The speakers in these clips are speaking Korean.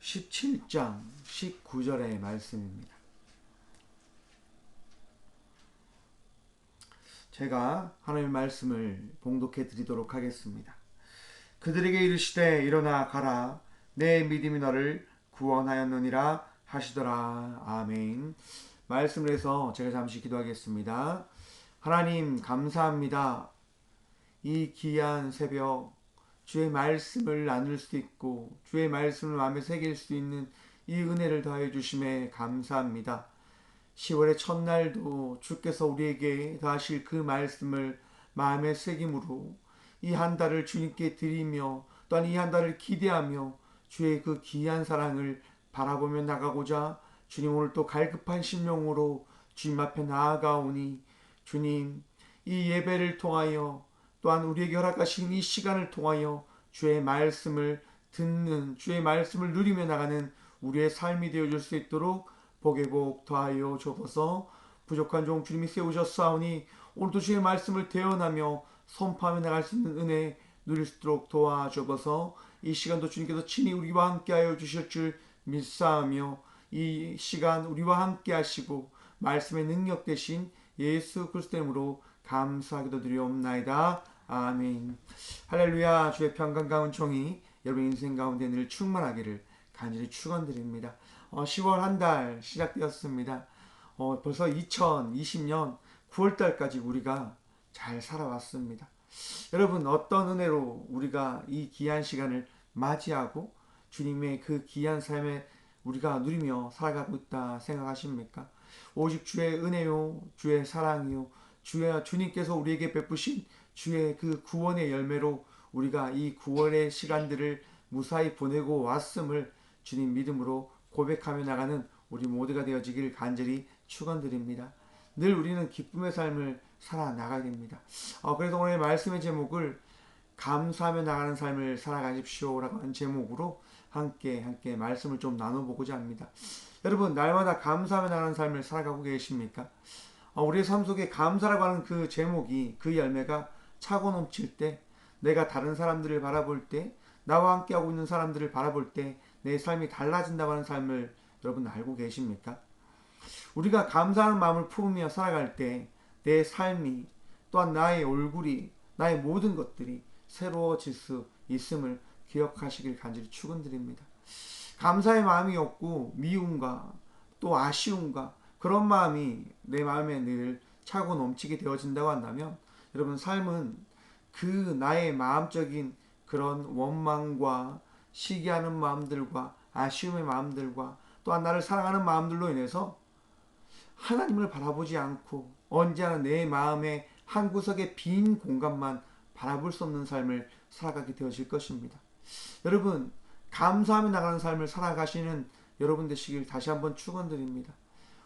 17장 19절의 말씀입니다. 제가 하나님의 말씀을 봉독해 드리도록 하겠습니다. 그들에게 이르시되 일어나 가라 내 믿음이 너를 구원하였느니라 하시더라. 아멘. 말씀을 해서 제가 잠시 기도하겠습니다. 하나님 감사합니다. 이 귀한 새벽 주의 말씀을 나눌 수 있고 주의 말씀을 마음에 새길 수 있는 이 은혜를 더해 주심에 감사합니다. 10월의 첫날도 주께서 우리에게 더하실 그 말씀을 마음에 새김으로 이 한 달을 주님께 드리며 또한 이 한 달을 기대하며 주의 그 귀한 사랑을 바라보며 나가고자 주님 오늘 또 갈급한 심령으로 주님 앞에 나아가오니 주님 이 예배를 통하여 또한 우리에게 허락하신 이 시간을 통하여 주의 말씀을 듣는 주의 말씀을 누리며 나가는 우리의 삶이 되어줄 수 있도록 복에 복 더하여 주옵소서. 부족한 종 주님이 세우셨사오니 오늘도 주의 말씀을 대언하며 선포하며 나갈 수 있는 은혜 누릴 수 있도록 도와주옵소서. 이 시간도 주님께서 친히 우리와 함께하여 주실 줄 믿사오며 이 시간 우리와 함께 하시고 말씀의 능력 되신 예수 그리스도 이름으로 감사하기도 드리옵나이다. 아멘. 할렐루야. 주의 평강 가운 종이 여러분 인생 가운데 늘 충만하기를 간절히 축원드립니다. 10월 한 달 시작되었습니다. 벌써 2020년 9월달까지 우리가 잘 살아왔습니다. 여러분 어떤 은혜로 우리가 이 귀한 시간을 맞이하고 주님의 그 귀한 삶에 우리가 누리며 살아가고 있다 생각하십니까? 오직 주의 은혜요 주의 사랑이요 주님께서 우리에게 베푸신 주의 그 구원의 열매로 우리가 이 9월의 시간들을 무사히 보내고 왔음을 주님 믿음으로 고백하며 나가는 우리 모두가 되어지길 간절히 축원드립니다. 늘 우리는 기쁨의 삶을 살아나가야 됩니다. 그래서 오늘 말씀의 제목을 감사하며 나가는 삶을 살아가십시오라고 하는 제목으로 함께 말씀을 좀 나눠보고자 합니다. 여러분 날마다 감사하며 나가는 삶을 살아가고 계십니까? 우리의 삶 속에 감사라고 하는 그 제목이 그 열매가 차고 넘칠 때 내가 다른 사람들을 바라볼 때 나와 함께하고 있는 사람들을 바라볼 때 내 삶이 달라진다고 하는 삶을 여러분 알고 계십니까? 우리가 감사하는 마음을 품으며 살아갈 때 내 삶이 또한 나의 얼굴이 나의 모든 것들이 새로워질 수 있음을 기억하시길 간절히 축원드립니다. 감사의 마음이 없고 미움과 또 아쉬움과 그런 마음이 내 마음에 늘 차고 넘치게 되어진다고 한다면 여러분 삶은 그 나의 마음적인 그런 원망과 시기하는 마음들과 아쉬움의 마음들과 또한 나를 사랑하는 마음들로 인해서 하나님을 바라보지 않고 언제나 내 마음의 한 구석의 빈 공간만 바라볼 수 없는 삶을 살아가게 되어질 것입니다. 여러분 감사하며 나가는 삶을 살아가시는 여러분 되시길 다시 한번 축원드립니다.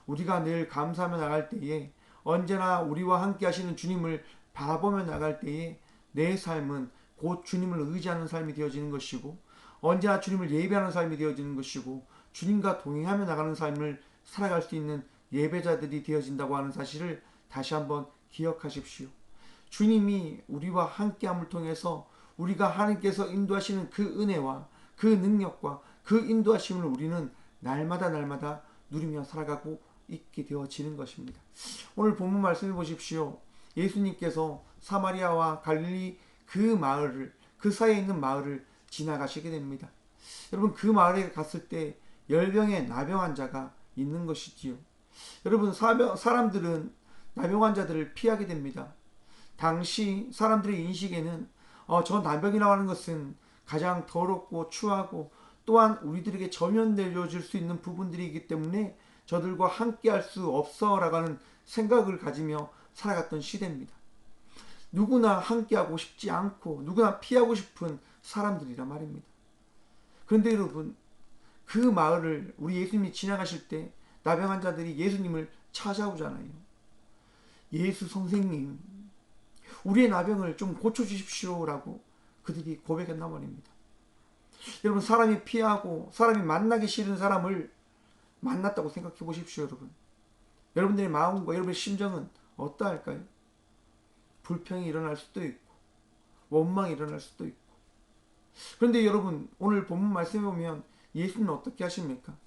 우리가 늘 감사하며 나갈 때에 언제나 우리와 함께 하시는 주님을 바라보며 나갈 때에 내 삶은 곧 주님을 의지하는 삶이 되어지는 것이고 언제나 주님을 예배하는 삶이 되어지는 것이고 주님과 동행하며 나가는 삶을 살아갈 수 있는 예배자들이 되어진다고 하는 사실을 다시 한번 기억하십시오. 주님이 우리와 함께함을 통해서 우리가 하나님께서 인도하시는 그 은혜와 그 능력과 그 인도하심을 우리는 날마다 누리며 살아가고 있게 되어지는 것입니다. 오늘 본문 말씀해 보십시오. 예수님께서 사마리아와 갈릴리 그 마을을 그 사이에 있는 마을을 지나가시게 됩니다. 여러분 그 마을에 갔을 때 열병의 나병 환자가 있는 것이지요. 여러분 사람들은 나병 환자들을 피하게 됩니다. 당시 사람들의 인식에는 저 나병이라고 하는 것은 가장 더럽고 추하고 또한 우리들에게 전염되어질 수 있는 부분들이기 때문에 저들과 함께 할 수 없어 라고 하는 생각을 가지며 살아갔던 시대입니다. 누구나 함께하고 싶지 않고 누구나 피하고 싶은 사람들이라 말입니다. 그런데 여러분 그 마을을 우리 예수님이 지나가실 때 나병 환자들이 예수님을 찾아오잖아요. 예수 선생님 우리의 나병을 좀 고쳐주십시오 라고 그들이 고백했단 말입니다. 여러분 사람이 피하고 사람이 만나기 싫은 사람을 만났다고 생각해 보십시오. 여러분 여러분들의 마음과 여러분의 심정은 어떠할까요? 불평이 일어날 수도 있고 원망이 일어날 수도 있고 그런데 여러분 오늘 본문 말씀해 보면 예수님은 어떻게 하십니까?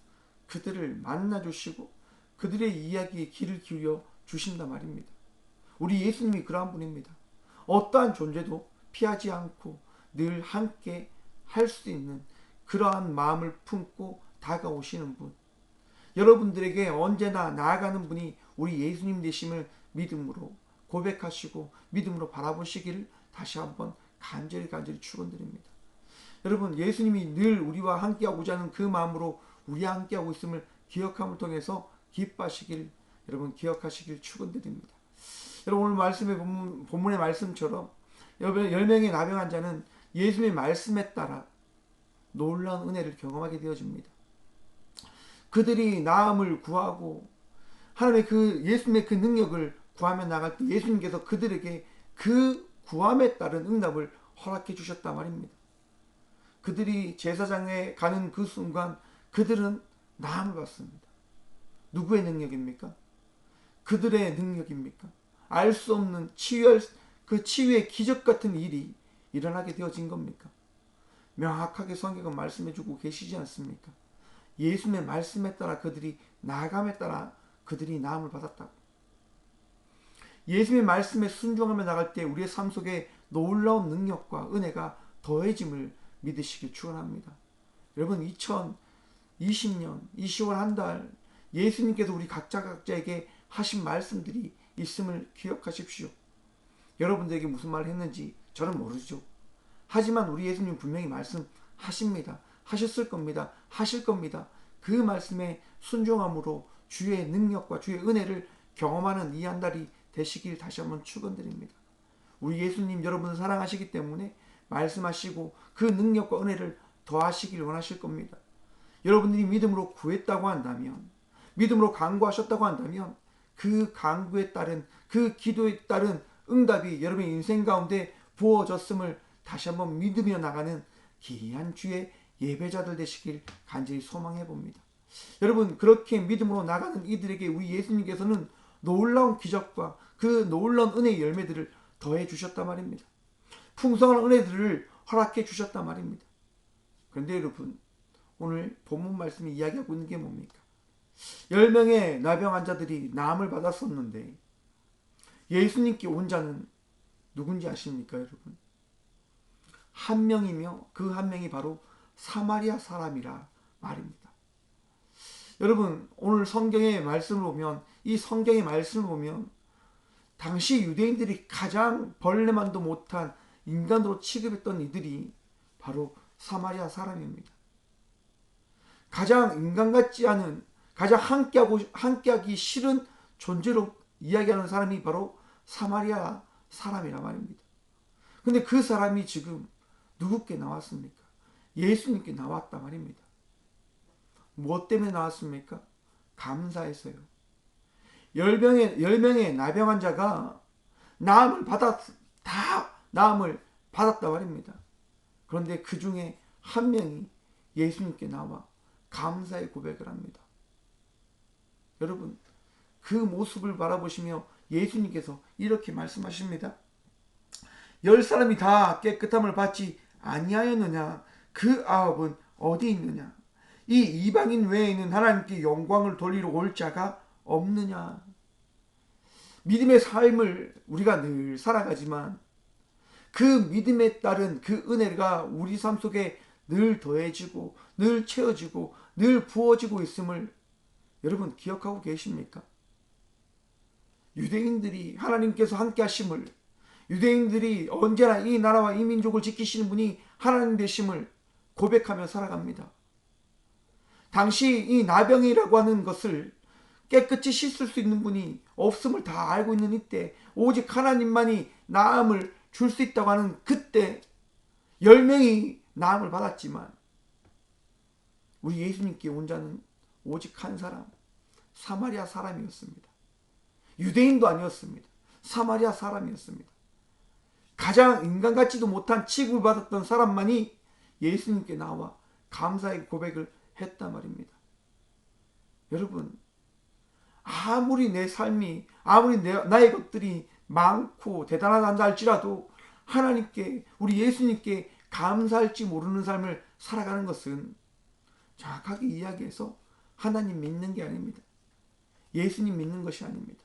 그들을 만나주시고 그들의 이야기에 귀를 기울여 주신단 말입니다. 우리 예수님이 그러한 분입니다. 어떠한 존재도 피하지 않고 늘 함께 할 수 있는 그러한 마음을 품고 다가오시는 분. 여러분들에게 언제나 나아가는 분이 우리 예수님 되심을 믿음으로 고백하시고 믿음으로 바라보시기를 다시 한번 간절히 축원드립니다. 여러분, 예수님이 늘 우리와 함께하고자 하는 그 마음으로 우리와 함께하고 있음을 기억함을 통해서 기뻐하시길, 여러분 기억하시길 축원드립니다. 여러분, 오늘 말씀의 본문의 말씀처럼 10명의 나병한 자는 예수님의 말씀에 따라 놀라운 은혜를 경험하게 되어집니다. 그들이 나음을 구하고 하나님의 그 예수님의 그 능력을 구하며 나갈 때 예수님께서 그들에게 그 구함에 따른 응답을 허락해 주셨단 말입니다. 그들이 제사장에 가는 그 순간 그들은 나음을 받습니다. 누구의 능력입니까? 그들의 능력입니까? 알 수 없는 그 치유의 기적 같은 일이 일어나게 되어진 겁니까? 명확하게 성경은 말씀해주고 계시지 않습니까? 예수님의 말씀에 따라 그들이 나아감에 따라 그들이 나음을 받았다고. 예수님의 말씀에 순종하며 나갈 때 우리의 삶 속에 놀라운 능력과 은혜가 더해짐을 믿으시길 축원합니다. 여러분, 2020년 이 10월 한 달 예수님께서 우리 각자에게 하신 말씀들이 있음을 기억하십시오. 여러분들에게 무슨 말을 했는지 저는 모르죠. 하지만 우리 예수님 분명히 말씀하십니다. 하셨을 겁니다. 하실 겁니다. 그 말씀에 순종함으로 주의 능력과 주의 은혜를 경험하는 이 한 달이 되시길 다시 한번 축원드립니다. 우리 예수님 여러분을 사랑하시기 때문에 말씀하시고 그 능력과 은혜를 더하시길 원하실 겁니다. 여러분들이 믿음으로 구했다고 한다면, 믿음으로 간구하셨다고 한다면 그 간구에 따른, 그 기도에 따른 응답이 여러분의 인생 가운데 부어졌음을 다시 한번 믿으며 나가는 귀한 주의 예배자들 되시길 간절히 소망해 봅니다. 여러분, 그렇게 믿음으로 나가는 이들에게 우리 예수님께서는 놀라운 기적과 그 놀라운 은혜의 열매들을 더해 주셨단 말입니다. 풍성한 은혜들을 허락해 주셨단 말입니다. 그런데 여러분, 오늘 본문 말씀이 이야기하고 있는 게 뭡니까? 10명의 나병 환자들이 나음을 받았었는데 예수님께 온 자는 누군지 아십니까, 여러분? 한 명이며 그 한 명이 바로 사마리아 사람이라 말입니다. 여러분, 오늘 성경의 말씀을 보면, 이 성경의 말씀을 보면 당시 유대인들이 가장 벌레만도 못한 인간으로 취급했던 이들이 바로 사마리아 사람입니다. 가장 인간 같지 않은, 가장 함께하기 싫은 존재로 이야기하는 사람이 바로 사마리아 사람이란 말입니다. 근데 그 사람이 지금 누구께 나왔습니까? 예수님께 나왔단 말입니다. 무엇 때문에 나왔습니까? 감사해서요. 10명의 나병 환자가 나음을 받았단 말입니다. 그런데 그 중에 한 명이 예수님께 나와 감사의 고백을 합니다. 여러분, 그 모습을 바라보시며 예수님께서 이렇게 말씀하십니다. 10사람이 다 깨끗함을 받지 아니하였느냐? 그 9은 어디 있느냐? 이 이방인 외에는 하나님께 영광을 돌리러 올 자가 없느냐? 믿음의 삶을 우리가 늘 살아가지만 그 믿음에 따른 그 은혜가 우리 삶 속에 늘 더해지고 늘 채워지고 늘 부어지고 있음을 여러분 기억하고 계십니까? 유대인들이 하나님께서 함께 하심을, 유대인들이 언제나 이 나라와 이 민족을 지키시는 분이 하나님 되심을 고백하며 살아갑니다. 당시 이 나병이라고 하는 것을 깨끗이 씻을 수 있는 분이 없음을 다 알고 있는 이때, 오직 하나님만이 나음을 줄 수 있다고 하는 그때 10명이 나음을 받았지만 우리 예수님께 온 자는 오직 한 사람, 사마리아 사람이었습니다. 유대인도 아니었습니다. 사마리아 사람이었습니다. 가장 인간 같지도 못한 취급을 받았던 사람만이 예수님께 나와 감사의 고백을 했단 말입니다. 여러분, 아무리 내 삶이, 아무리 나의 것들이 많고 대단하다 할지라도 하나님께, 우리 예수님께 감사할지 모르는 삶을 살아가는 것은 정확하게 이야기해서 하나님 믿는 게 아닙니다. 예수님 믿는 것이 아닙니다.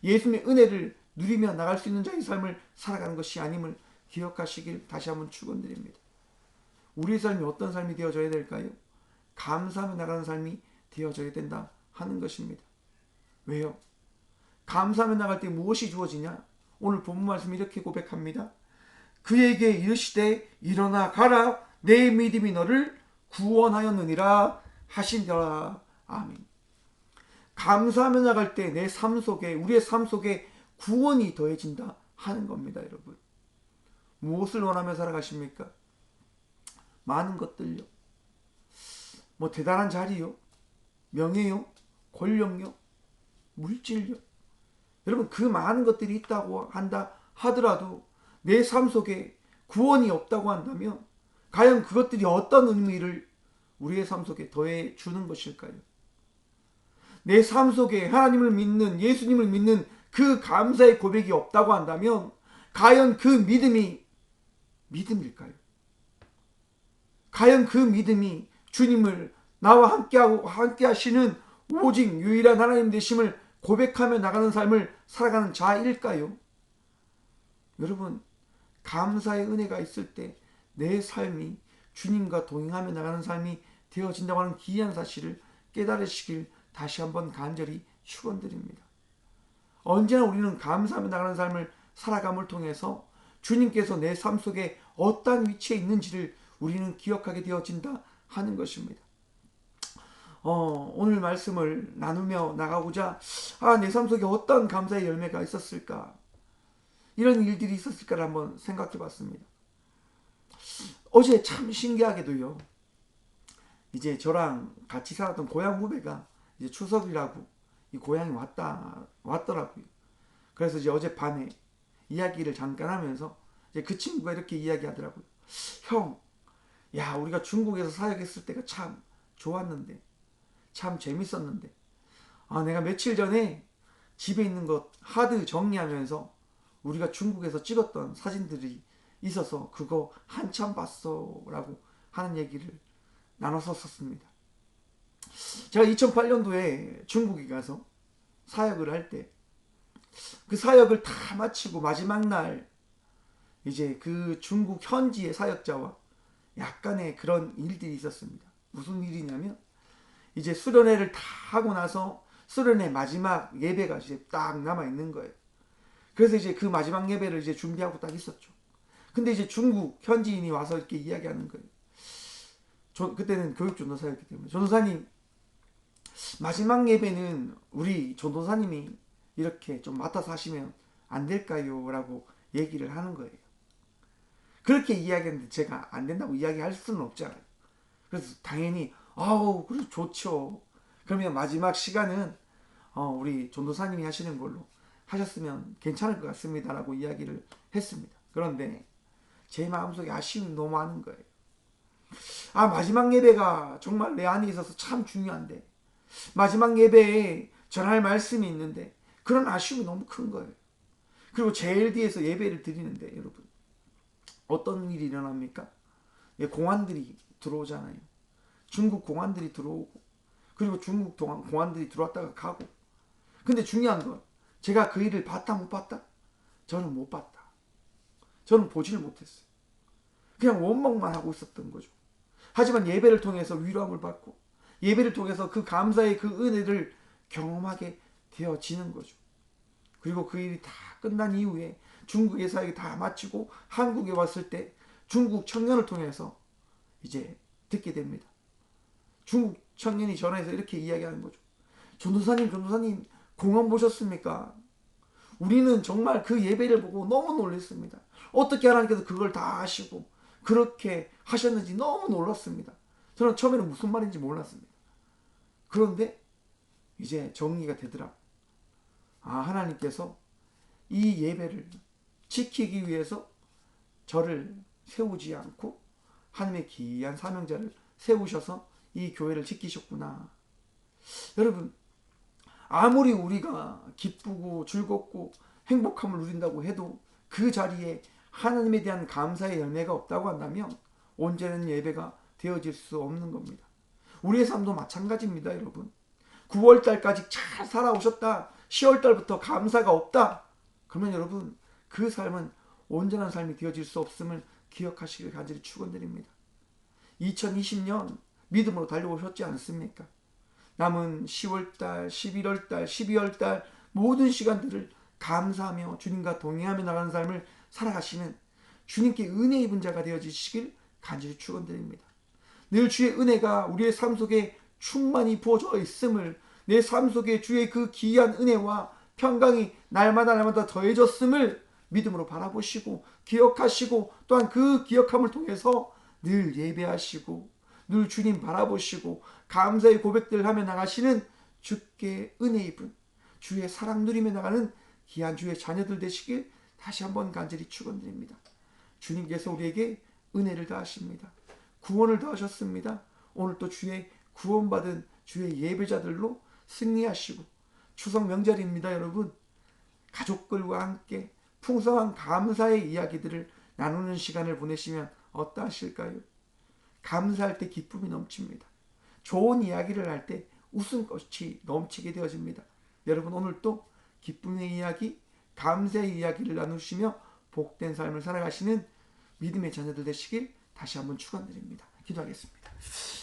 예수님의 은혜를 누리며 나갈 수 있는 자의 삶을 살아가는 것이 아님을 기억하시길 다시 한번 축원드립니다. 우리의 삶이 어떤 삶이 되어져야 될까요? 감사하며 나가는 삶이 되어져야 된다 하는 것입니다. 왜요? 감사하며 나갈 때 무엇이 주어지냐? 오늘 본문 말씀 이렇게 고백합니다. 그에게 이르시되 일어나 가라 내 믿음이 너를 구원하였느니라 하신더라. 아멘. 감사하며 나갈 때 내 삶 속에, 우리의 삶 속에 구원이 더해진다 하는 겁니다. 여러분, 무엇을 원하며 살아가십니까? 많은 것들요. 뭐 대단한 자리요, 명예요, 권력요, 물질요. 여러분, 그 많은 것들이 있다고 한다 하더라도 내 삶 속에 구원이 없다고 한다면 과연 그것들이 어떤 의미를 우리의 삶 속에 더해 주는 것일까요? 내 삶 속에 하나님을 믿는, 예수님을 믿는 그 감사의 고백이 없다고 한다면 과연 그 믿음이 믿음일까요? 과연 그 믿음이 주님을 나와 함께하고 함께 하시는 오직 유일한 하나님 되심을 고백하며 나가는 삶을 살아가는 자일까요? 여러분, 감사의 은혜가 있을 때 내 삶이 주님과 동행하며 나가는 삶이 되어진다고 하는 기이한 사실을 깨달으시길 다시 한번 간절히 축원드립니다. 언제나 우리는 감사하며 나가는 삶을 살아감을 통해서 주님께서 내 삶 속에 어떠한 위치에 있는지를 우리는 기억하게 되어진다 하는 것입니다. 오늘 말씀을 나누며 나가고자 내 삶 속에 어떤 감사의 열매가 있었을까, 이런 일들이 있었을까를 한번 생각해 봤습니다. 어제 참 신기하게도요, 이제 저랑 같이 살았던 고향 후배가 이제 추석이라고 이 고향에 왔더라고요. 그래서 이제 어젯밤에 이야기를 잠깐 하면서 이제 그 친구가 이렇게 이야기하더라고요. 형, 야, 우리가 중국에서 사역했을 때가 참 좋았는데, 참 재밌었는데, 내가 며칠 전에 집에 있는 것 하드 정리하면서 우리가 중국에서 찍었던 사진들이 있어서 그거 한참 봤어 라고 하는 얘기를 나눴었습니다. 제가 2008년도에 중국에 가서 사역을 할 때 그 사역을 다 마치고 마지막 날 이제 그 중국 현지의 사역자와 약간의 그런 일들이 있었습니다. 무슨 일이냐면 이제 수련회를 다 하고 나서 수련회 마지막 예배가 이제 딱 남아 있는 거예요. 그래서 이제 그 마지막 예배를 이제 준비하고 딱 있었죠. 근데 이제 중국 현지인이 와서 이렇게 이야기하는 거예요. 그때는 교육전도사였기 때문에, 전도사님, 마지막 예배는 우리 전도사님이 이렇게 좀 맡아서 하시면 안 될까요? 라고 얘기를 하는 거예요. 그렇게 이야기했는데 제가 안 된다고 이야기할 수는 없잖아요. 그래서 당연히 그래 좋죠. 그러면 마지막 시간은 우리 전도사님이 하시는 걸로 하셨으면 괜찮을 것 같습니다 라고 이야기를 했습니다. 그런데 제 마음속에 아쉬움이 너무 많은 거예요. 마지막 예배가 정말 내 안에 있어서 참 중요한데, 마지막 예배에 전할 말씀이 있는데 그런 아쉬움이 너무 큰 거예요. 그리고 제일 뒤에서 예배를 드리는데 여러분, 어떤 일이 일어납니까? 공안들이 들어오잖아요. 중국 공안들이 들어오고, 그리고 중국 공안들이 들어왔다가 가고. 근데 중요한 건 제가 그 일을 봤다 못 봤다? 저는 못 봤다. 저는 보지를 못했어요. 그냥 원망만 하고 있었던 거죠. 하지만 예배를 통해서 위로함을 받고, 예배를 통해서 그 감사의 그 은혜를 경험하게 되어지는 거죠. 그리고 그 일이 다 끝난 이후에 중국의 사역이 다 마치고 한국에 왔을 때 중국 청년을 통해서 이제 듣게 됩니다. 중국 청년이 전화해서 이렇게 이야기하는 거죠. 전도사님, 공안 보셨습니까? 우리는 정말 그 예배를 보고 너무 놀랐습니다. 어떻게 하나님께서 그걸 다 하시고 그렇게 하셨는지 너무 놀랐습니다. 저는 처음에는 무슨 말인지 몰랐습니다. 그런데 이제 정리가 되더라고요. 하나님께서 이 예배를 지키기 위해서 저를 세우지 않고 하나님의 귀한 사명자를 세우셔서 이 교회를 지키셨구나. 여러분, 아무리 우리가 기쁘고 즐겁고 행복함을 누린다고 해도 그 자리에 하나님에 대한 감사의 열매가 없다고 한다면 온전한 예배가 되어질 수 없는 겁니다. 우리의 삶도 마찬가지입니다, 여러분. 9월달까지 잘 살아오셨다. 10월달부터 감사가 없다. 그러면 여러분, 그 삶은 온전한 삶이 되어질 수 없음을 기억하시길 간절히 축원드립니다. 2020년 믿음으로 달려오셨지 않습니까? 남은 10월달, 11월달, 12월달 모든 시간들을 감사하며 주님과 동행하며 나가는 삶을 살아가시는 주님께 은혜 입은 자가 되어지시길 간절히 축원드립니다. 늘 주의 은혜가 우리의 삶 속에 충만히 부어져 있음을, 내 삶 속에 주의 그 귀한 은혜와 평강이 날마다 더해졌음을 믿음으로 바라보시고 기억하시고, 또한 그 기억함을 통해서 늘 예배하시고 늘 주님 바라보시고 감사의 고백들을 하며 나가시는 주께 은혜 입은 주의 사랑 누리며 나가는 귀한 주의 자녀들 되시길 다시 한번 간절히 축원드립니다. 주님께서 우리에게 은혜를 다하십니다. 구원을 더하셨습니다. 오늘 또 주의 구원받은 주의 예배자들로 승리하시고, 추석 명절입니다. 여러분, 가족들과 함께 풍성한 감사의 이야기들을 나누는 시간을 보내시면 어떠하실까요? 감사할 때 기쁨이 넘칩니다. 좋은 이야기를 할 때 웃음꽃이 넘치게 되어집니다. 여러분, 오늘 또 기쁨의 이야기, 감사의 이야기를 나누시며 복된 삶을 살아가시는 믿음의 자녀들 되시길 다시 한번 축원드립니다. 기도하겠습니다.